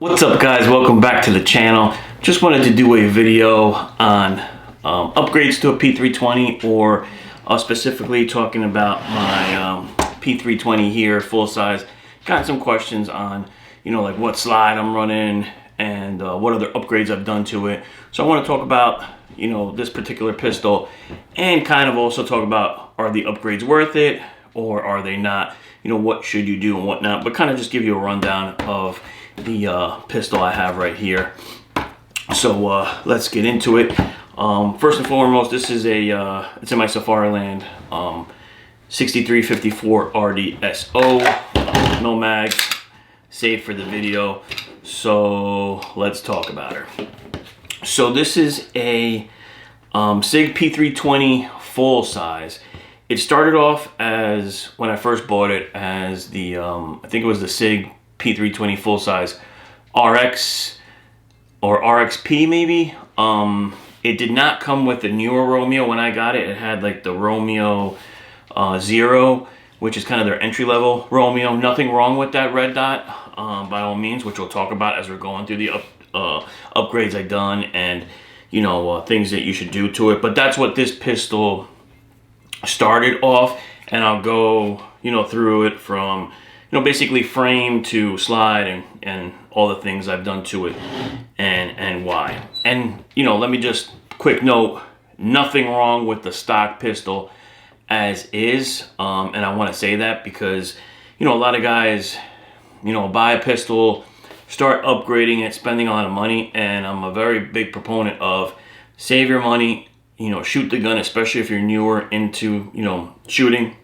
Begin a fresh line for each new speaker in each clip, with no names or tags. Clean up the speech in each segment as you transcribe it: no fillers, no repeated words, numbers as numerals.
What's up, guys? Welcome back to the channel. Just wanted to do a video on upgrades to a P320, or specifically talking about my P320 here, full size. Got some questions on, like what slide I'm running and what other upgrades I've done to it. So I want to talk about, this particular pistol, and kind of also talk about, are the upgrades worth it or are they not? What should you do and whatnot, but kind of just give you a rundown of the pistol I have right here. So let's get into it. First and foremost, this is it's in my Safariland 6354 RDSO, no mag, saved for the video. So let's talk about her. So this is a SIG P320 full size. It started off as, when I first bought it, as the I think it was the SIG P320 full size RX or RXP maybe. It did not come with the newer Romeo when I got it. It had like the Romeo Zero, which is kind of their entry level Romeo. Nothing wrong with that red dot, by all means, which we'll talk about as we're going through the upgrades I've done and things that you should do to it. But that's what this pistol started off, and I'll go through it from basically frame to slide and all the things I've done to it and why. And let me just quick note, nothing wrong with the stock pistol as is, and I want to say that because a lot of guys buy a pistol, start upgrading it, spending a lot of money, and I'm a very big proponent of save your money, shoot the gun, especially if you're newer into shooting.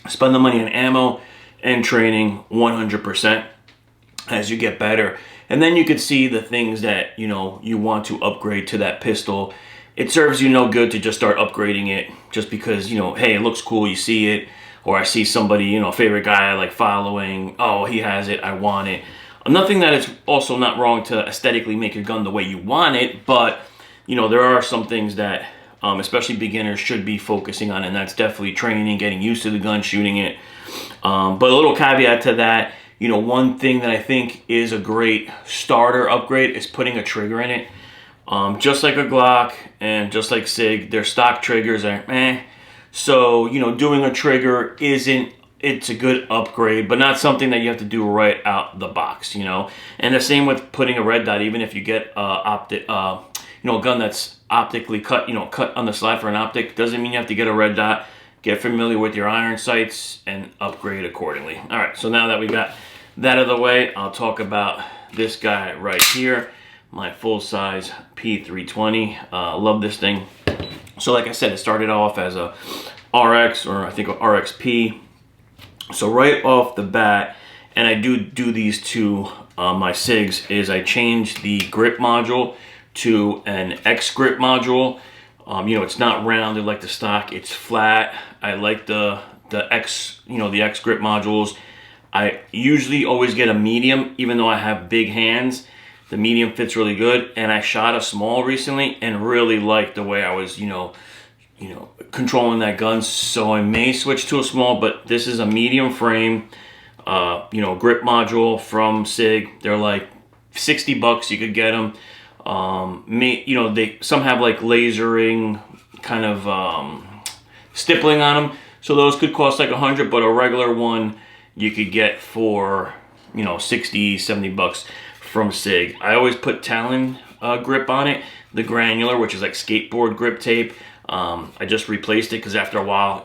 Spend the money on ammo and training 100% as you get better, and then you could see the things that you want to upgrade to that pistol. It serves you no good to just start upgrading it just because hey, it looks cool, you see it, or I see somebody, a favorite guy I like following, oh, he has it, I want it. Nothing that it's also not wrong to aesthetically make your gun the way you want it, but there are some things that especially beginners should be focusing on, and that's definitely training, getting used to the gun, shooting it. But a little caveat to that, one thing that I think is a great starter upgrade is putting a trigger in it. Just like a Glock and just like SIG, their stock triggers are meh. So, doing a trigger it's a good upgrade, but not something that you have to do right out the box, And the same with putting a red dot, even if you get Optic, a gun that's optically cut, cut on the slide for an optic, doesn't mean you have to get a red dot. Get familiar with your iron sights and upgrade accordingly. All right, so now that we got that out of the way, I'll talk about this guy right here, my full-size P320. Love this thing. So like I said, it started off as a RX, or I think a RXP. So right off the bat, and I do these to my SIGs, is I changed the grip module to an X grip module. It's not rounded like the stock, it's flat. I like the X, the X grip modules. I usually always get a medium, even though I have big hands. The medium fits really good, and I shot a small recently and really liked the way I was, controlling that gun. So I may switch to a small, but this is a medium frame, grip module from SIG. They're like 60 bucks, you could get them. They some have like lasering kind of stippling on them, so those could cost like 100, but a regular one you could get for 60, 70 bucks from SIG. I always put Talon grip on it, the granular, which is like skateboard grip tape. I just replaced it because after a while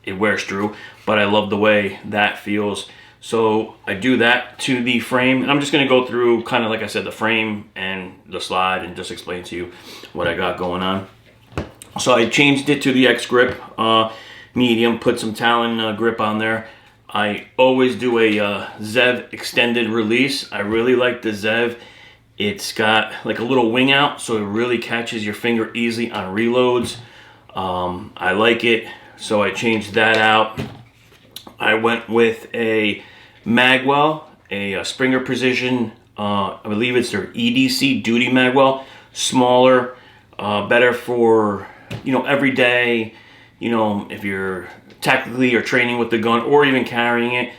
it wears through, but I love the way that feels. So I do that to the frame, and I'm just going to go through kind of like I said, the frame and the slide, and just explain to you what I got going on. So I changed it to the X grip medium, put some Talon grip on there. I always do a Zev extended release. I really like the Zev. It's got like a little wing out, so it really catches your finger easily on reloads. I like it, so I changed that out. I went with a magwell, a Springer Precision, I believe it's their EDC duty magwell, smaller, better for every day, if you're tactically or training with the gun or even carrying it.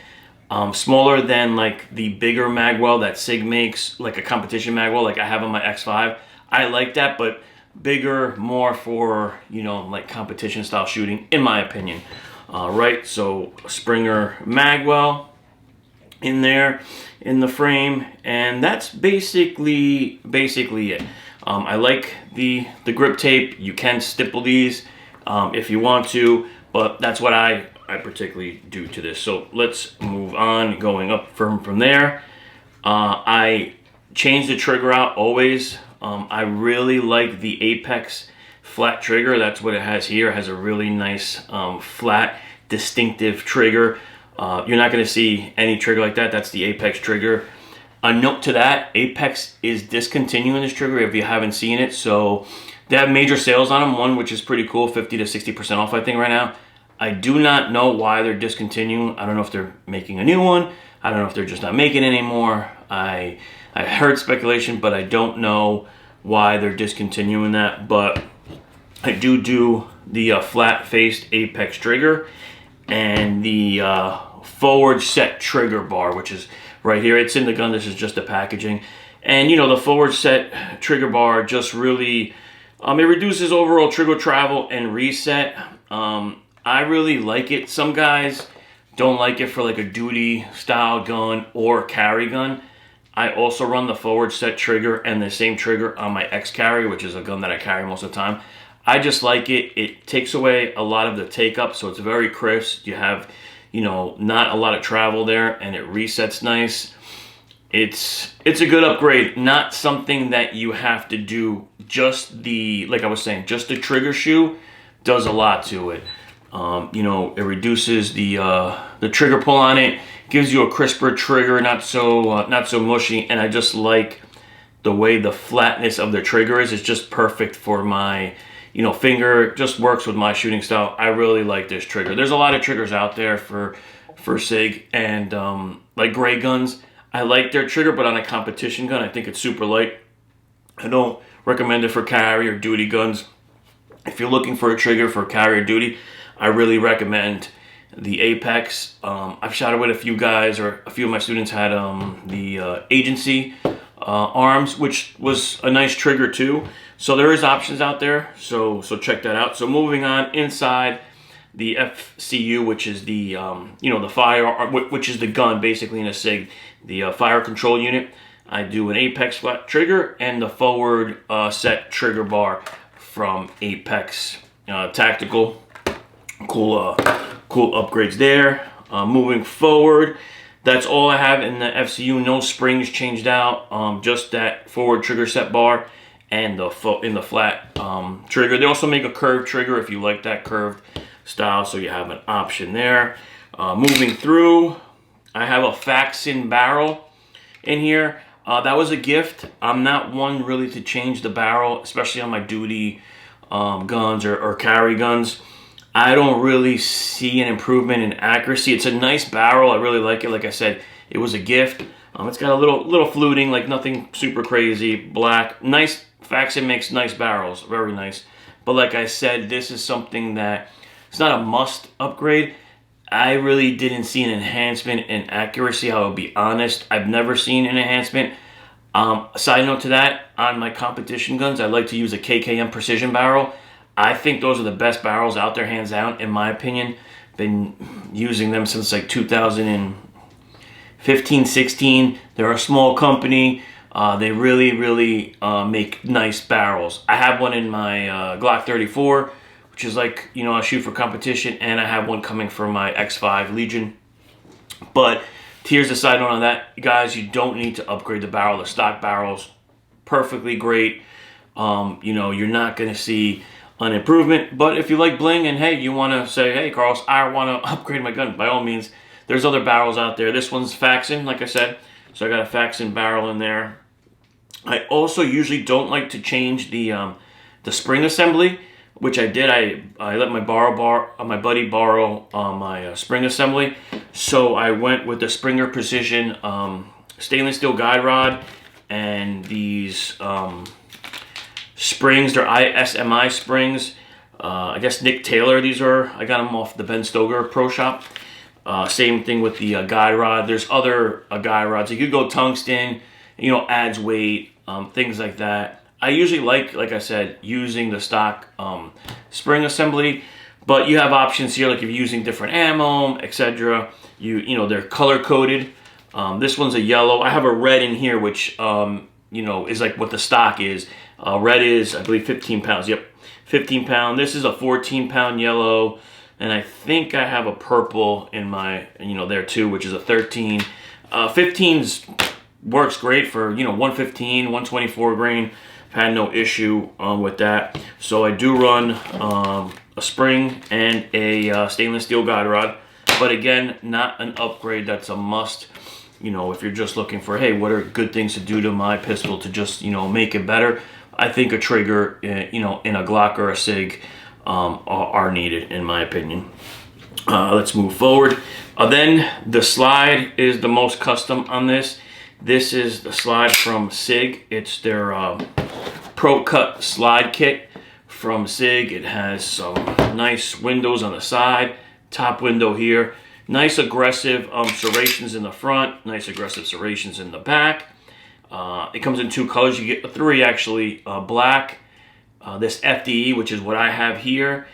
Smaller than like the bigger magwell that SIG makes, like a competition magwell like I have on my X5. I like that, but bigger, more for, you know, like competition style shooting, in my opinion. Right, so Springer magwell in there in the frame, and that's basically it. I like the grip tape. You can stipple these if you want to, but that's what I particularly do to this. So let's move on, going up from there. I change the trigger out always. I really like the Apex flat trigger. That's what it has here. It has a really nice flat, distinctive trigger. You're not going to see any trigger like that. That's the Apex trigger. A note to that, Apex is discontinuing this trigger if you haven't seen it. So they have major sales on them, one which is pretty cool, 50 to 60% off I think right now. I do not know why they're discontinuing. I don't know if they're making a new one. I don't know if they're just not making it anymore. I heard speculation, but I don't know why they're discontinuing that. But I do the flat-faced Apex trigger and the forward set trigger bar, which is right here. It's in the gun. This is just the packaging. And, you know, the forward set trigger bar just really, it reduces overall trigger travel and reset. I really like it. Some guys don't like it for like a duty style gun or carry gun. I also run the forward set trigger and the same trigger on my X carry, which is a gun that I carry most of the time. I just like it. It takes away a lot of the take up, so it's very crisp. You have, you know, not a lot of travel there, and it resets nice. It's a good upgrade. Not something that you have to do. Just the, like I was saying, just the trigger shoe does a lot to it. You know, it reduces the trigger pull on it, gives you a crisper trigger, not so mushy, and I just like the way the flatness of the trigger is. It's just perfect for my, you know, finger. It just works with my shooting style. I really like this trigger. There's a lot of triggers out there for SIG, and like gray guns, I like their trigger, but on a competition gun, I think it's super light. I don't recommend it for carry or duty guns. If you're looking for a trigger for carry or duty, I really recommend the Apex. I've shot it with a few guys, or a few of my students had the agency arms, which was a nice trigger too. So there is options out there, so check that out. So moving on, inside the FCU, which is the you know, the fire, which is the gun basically in a SIG, the fire control unit. I do an Apex flat trigger and the forward set trigger bar from Apex Tactical. Cool upgrades there. Moving forward, that's all I have in the FCU. No springs changed out. Just that forward trigger set bar and in the flat trigger. They also make a curved trigger if you like that curved style, so you have an option there. Moving through, I have a Faxon barrel in here. That was a gift. I'm not one really to change the barrel, especially on my duty guns or carry guns. I don't really see an improvement in accuracy. It's a nice barrel. I really like it. Like I said, it was a gift. It's got a little fluting, like nothing super crazy. Black, nice. Faxon makes nice barrels, very nice. But like I said, this is something that it's not a must upgrade. I really didn't see an enhancement in accuracy. I will be honest. I've never seen an enhancement. Side note to that, on my competition guns, I like to use a KKM precision barrel. I think those are the best barrels out there, hands down, in my opinion. Been using them since like 2015, 16. They're a small company. They really make nice barrels. I have one in my Glock 34, which is like, you know, I shoot for competition, and I have one coming for my X5 Legion. But here's the side note on that, guys. You don't need to upgrade the barrel. The stock barrel's perfectly great. You know, you're not going to see an improvement, but if you like bling and hey, you want to say, hey Carlos, I want to upgrade my gun, by all means, there's other barrels out there. This one's Faxon, like I said, so I got a Faxon barrel in there. I also usually don't like to change the spring assembly, which I did. I let my buddy borrow my spring assembly, so I went with the Springer Precision stainless steel guide rod and these springs. They're ISMI springs. I guess Nick Taylor, these are, I got them off the Ben Stoker Pro Shop. Same thing with the guide rod. There's other guide rods. You could go tungsten, you know, adds weight, things like that. I usually like I said, using the stock spring assembly, but you have options here, like if you're using different ammo, etc. You know, they're color coded. This one's a yellow. I have a red in here, which you know, is like what the stock is. Red is, I believe, 15 pounds. Yep, 15 pound. This is a 14-pound yellow. And I think I have a purple in my, you know, there too, which is a 13. 15's works great for, you know, 115, 124 grain. I've had no issue with that. So I do run a spring and a stainless steel guide rod. But again, not an upgrade that's a must. You know, if you're just looking for, hey, what are good things to do to my pistol to just, you know, make it better? I think a trigger, you know, in a Glock or a SIG are needed, in my opinion. Let's move forward. Then the slide is the most custom on this. This is the slide from SIG. It's their Pro Cut slide kit from SIG. It has some nice windows on the side, top window here. Nice aggressive serrations in the front, nice aggressive serrations in the back. It comes in 2 colors. You get 3 actually, black. This FDE, which is what I have here,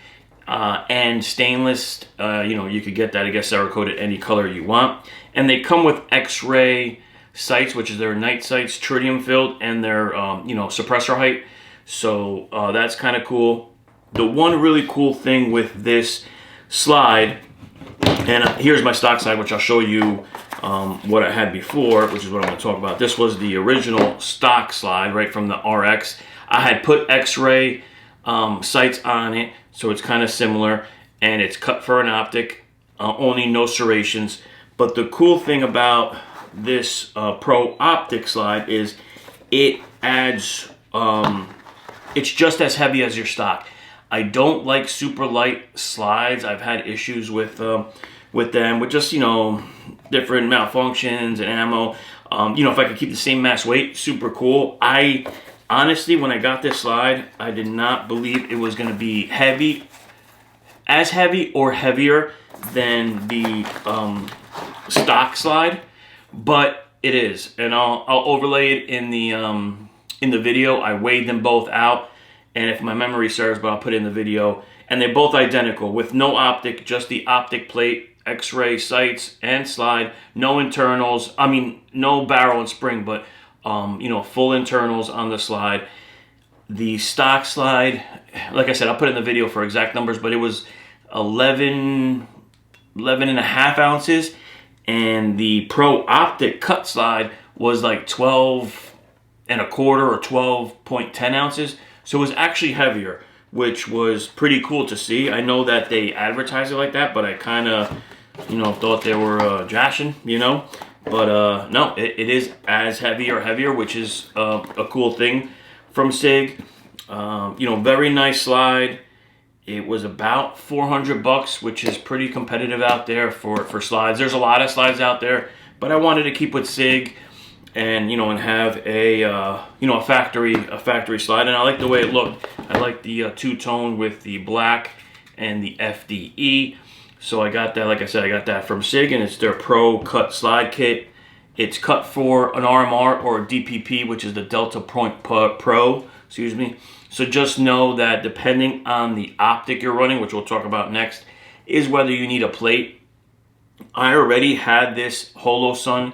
and stainless, you know, you could get that, I guess, Cerakoted any color you want. And they come with X-ray sights, which is their night sights, tritium filled, and their, you know, suppressor height. So that's kind of cool. The one really cool thing with this slide, and here's my stock slide, which I'll show you what I had before, which is what I'm going to talk about. This was the original stock slide, right from the RX. I had put X-ray sights on it, so it's kind of similar, and it's cut for an optic, only no serrations. But the cool thing about this Pro Optic slide is it adds, it's just as heavy as your stock. I don't like super light slides. I've had issues with them, with just, you know, different malfunctions and ammo. You know, if I could keep the same mass weight, super cool. Honestly, when I got this slide, I did not believe it was going to be heavy, as heavy or heavier than the stock slide, but it is. And I'll overlay it in the video. I weighed them both out, and if my memory serves, but I'll put it in the video. And they're both identical with no optic, just the optic plate, X-ray sights, and slide. No internals. I mean, no barrel and spring, but you know, full internals on the slide. The stock slide, like I said, I'll put it in the video for exact numbers, but it was 11 and a half ounces, and the Pro Optic cut slide was like 12 and a quarter or 12.10 ounces. So it was actually heavier, which was pretty cool to see. I know that they advertise it like that, but I kind of, you know, thought they were joshing, you know. But no, it is as heavy or heavier, which is a cool thing from SIG. You know, very nice slide. It was about $400, which is pretty competitive out there for slides. There's a lot of slides out there, but I wanted to keep with SIG, and you know, and have a you know, a factory slide. And I like the way it looked. I like the two-tone with the black and the FDE. So I got that, like I said, I got that from SIG, and it's their Pro Cut slide kit. It's cut for an RMR or a DPP, which is the Delta Point Pro, excuse me. So just know that depending on the optic you're running, which we'll talk about next, is whether you need a plate. I already had this Holosun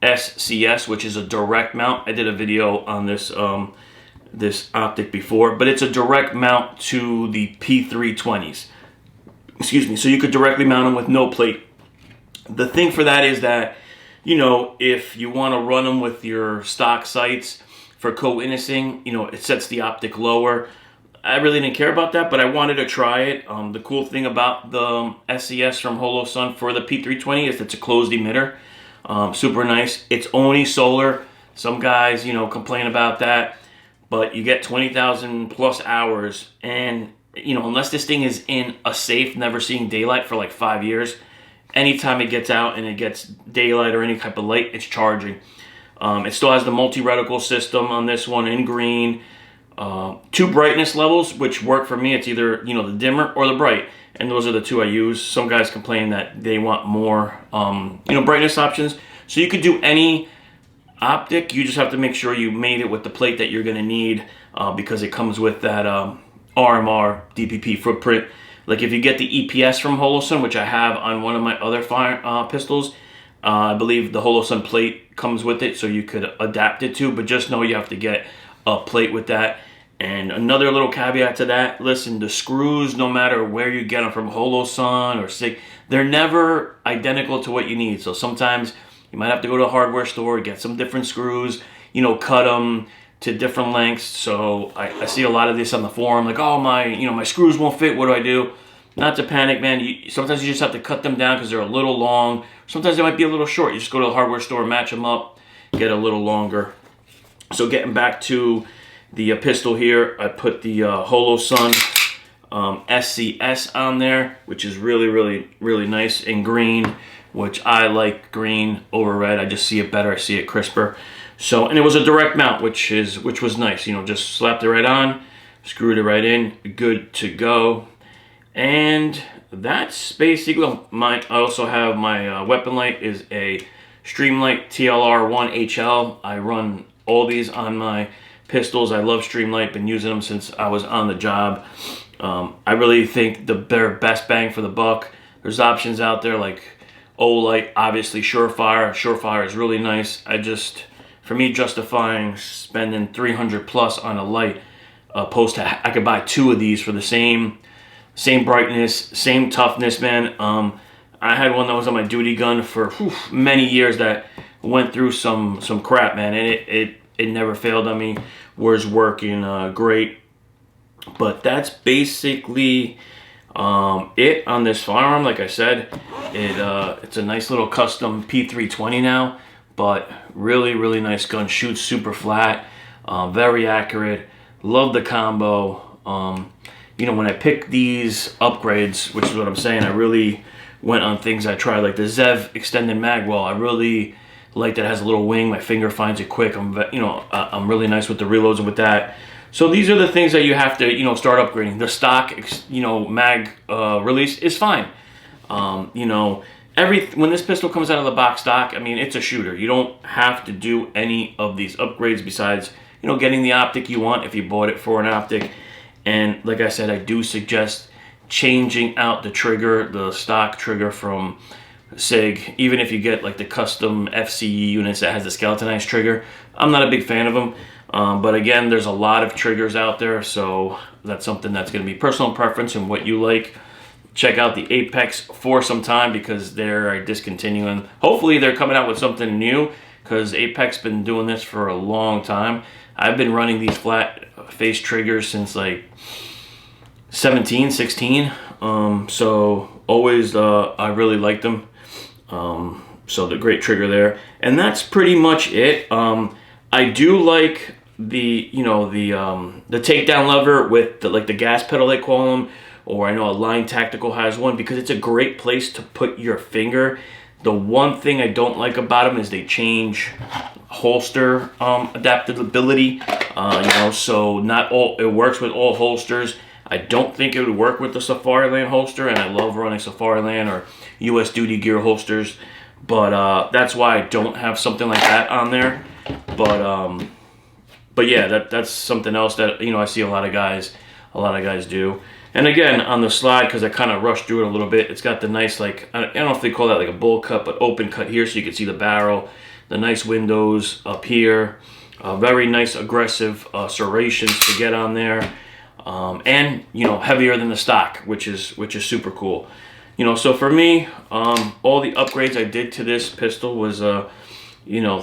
SCS, which is a direct mount. I did a video on this this optic before, but it's a direct mount to the P320s. Excuse me, so you could directly mount them with no plate. The thing for that is that, you know, if you want to run them with your stock sights for co-witnessing, you know, it sets the optic lower. I really didn't care about that, but I wanted to try it. The cool thing about the SCS from Holosun for the P320 is it's a closed emitter. Super nice. It's only solar. Some guys, you know, complain about that, but you get 20,000 plus hours, and you know, unless this thing is in a safe, never seeing daylight for like 5 years, anytime it gets out and it gets daylight or any type of light, it's charging. It still has the multi-reticle system on this one in green. 2 brightness levels, which work for me. It's either, you know, the dimmer or the bright. and those are the two I use. Some guys complain that they want more, you know, brightness options. So you could do any Optic. You just have to make sure you made it with the plate that you're going to need, because it comes with that RMR DPP footprint. Like if you get the EPS from Holosun, which I have on one of my other fire pistols, I believe the Holosun plate comes with it, so you could adapt it to, but just know you have to get a plate with that. And another little caveat to that, listen, the screws, no matter where you get them from, Holosun or SIG, they're never identical to what you need. So sometimes you might have to go to a hardware store, get some different screws, you know, cut them to different lengths. So I see a lot of this on the forum, like, oh, my screws won't fit, what do I do? Not to panic, man. Sometimes you just have to cut them down because they're a little long. Sometimes they might be a little short. You just go to the hardware store, match them up, get a little longer. So getting back to the pistol here, I put the Holosun SCS on there, which is really, really, really nice in green, which I like green over red. I just see it better. I see it crisper. So, and it was a direct mount, which was nice. You know, just slapped it right on, screwed it right in, good to go. And that's basically I also have my weapon light is a Streamlight TLR1 HL. I run all these on my pistols. I love Streamlight, been using them since I was on the job. I really think they're best bang for the buck. There's options out there like Olight, obviously Surefire. Surefire is really nice. For me, justifying spending 300 plus on a light, opposed to I could buy two of these for the same brightness, same toughness, man. I had one that was on my duty gun for many years that went through some crap, man, and it never failed on me. Was working great. But that's basically it on this firearm. Like I said, it's a nice little custom P320 now, but really, really nice gun. Shoots super flat, very accurate. Love the combo. You know, when I picked these upgrades, which is what I'm saying, I really went on things I tried, like the Zev extended mag well. I really like that it has a little wing. My finger finds it quick. I'm really nice with the reloads and with that. So these are the things that you have to, start upgrading. The stock, mag release is fine. When this pistol comes out of the box stock, I mean, it's a shooter. You don't have to do any of these upgrades besides, getting the optic you want if you bought it for an optic. And like I said, I do suggest changing out the trigger, the stock trigger from SIG, even if you get like the custom FCE units that has the skeletonized trigger. I'm not a big fan of them. But again, there's a lot of triggers out there, so that's something that's going to be personal preference and what you like. Check out the Apex for some time because they're discontinuing. Hopefully they're coming out with something new because Apex been doing this for a long time. I've been running these flat face triggers since like 17, 16. So always I really liked them. So the great trigger there. And that's pretty much it. I do like the takedown lever with the gas pedal they call them, or I know Align Tactical has one because it's a great place to put your finger. The one thing I don't like about them is they change holster adaptability. So not all it works with all holsters. I don't think it would work with the Safariland holster, and I love running Safariland or US Duty Gear holsters, but that's why I don't have something like that on there. But yeah, that's something else that I see a lot of guys do. And again, on the slide, because I kind of rushed through it a little bit, it's got the nice, I don't know if they call that like a bull cut, but open cut here so you can see the barrel, the nice windows up here, very nice aggressive serrations to get on there, and heavier than the stock, which is super cool. So for me, all the upgrades I did to this pistol was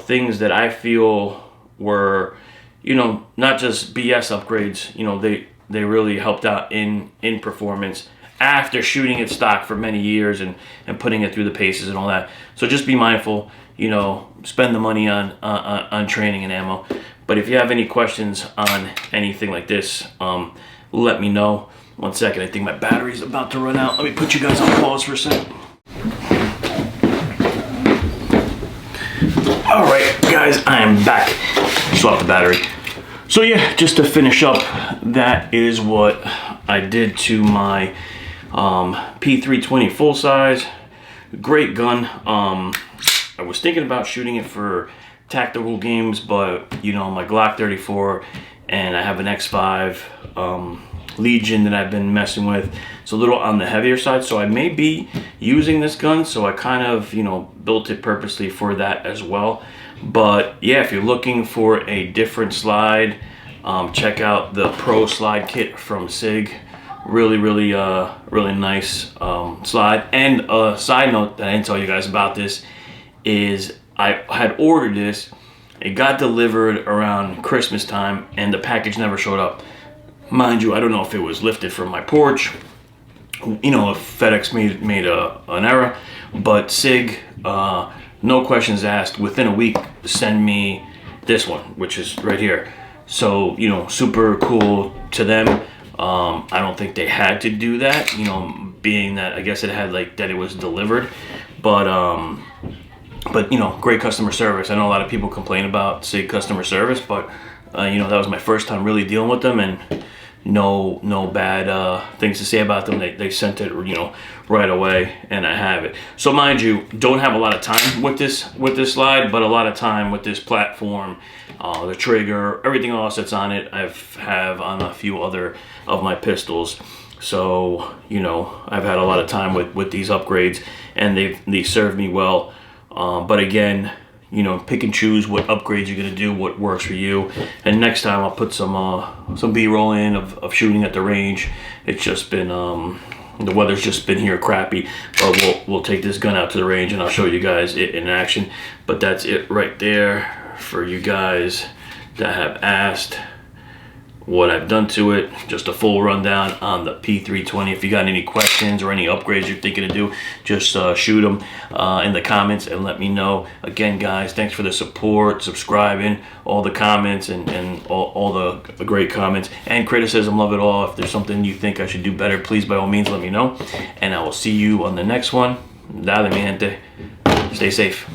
things that I feel were, not just BS upgrades. They really helped out in performance after shooting it stock for many years and putting it through the paces and all that. So just be mindful, spend the money on training and ammo. But if you have any questions on anything like this, let me know. 1 second, I think my battery's about to run out. Let me put you guys on pause for a second. All right, guys, I am back. Swap the battery. So yeah, just to finish up, that is what I did to my P320 full size, great gun. I was thinking about shooting it for tactical games, but you know, my Glock 34 and I have an X5 Legion that I've been messing with. It's a little on the heavier side, so I may be using this gun, so I kind of, you know, built it purposely for that as well. But yeah, if you're looking for a different slide, check out the Pro Slide Kit from SIG. Really nice slide. And a side note that I didn't tell you guys about this is I had ordered this. It got delivered around Christmas time and the package never showed up. Mind you, I don't know if it was lifted from my porch, you know, if FedEx made an error, but SIG, no questions asked, within a week send me this one, which is right here. So, you know, super cool to them. I don't think they had to do that, you know, being that I guess it had like that it was delivered, but you know, great customer service. I know a lot of people complain about SIG customer service, but you know, that was my first time really dealing with them, and no bad things to say about them. They sent it, you know, right away, and I have it. So mind you, don't have a lot of time with this slide, but a lot of time with this platform, the trigger, everything else that's on it, have on a few other of my pistols. So, you know, I've had a lot of time with these upgrades, and they serve me well. But again, you know, pick and choose what upgrades you're gonna do, what works for you. And next time I'll put some B-roll in of shooting at the range. It's just been the weather's just been here crappy, but we'll take this gun out to the range and I'll show you guys it in action. But that's it right there for you guys that have asked what I've done to it. Just a full rundown on the P320. If you got any questions or any upgrades you're thinking to do, just shoot them in the comments and let me know. Again, guys, thanks for the support, subscribing, all the comments, and all the great comments and criticism. Love it all. If there's something you think I should do better, please by all means let me know, and I will see you on the next one. Dale, mi gente. Stay safe.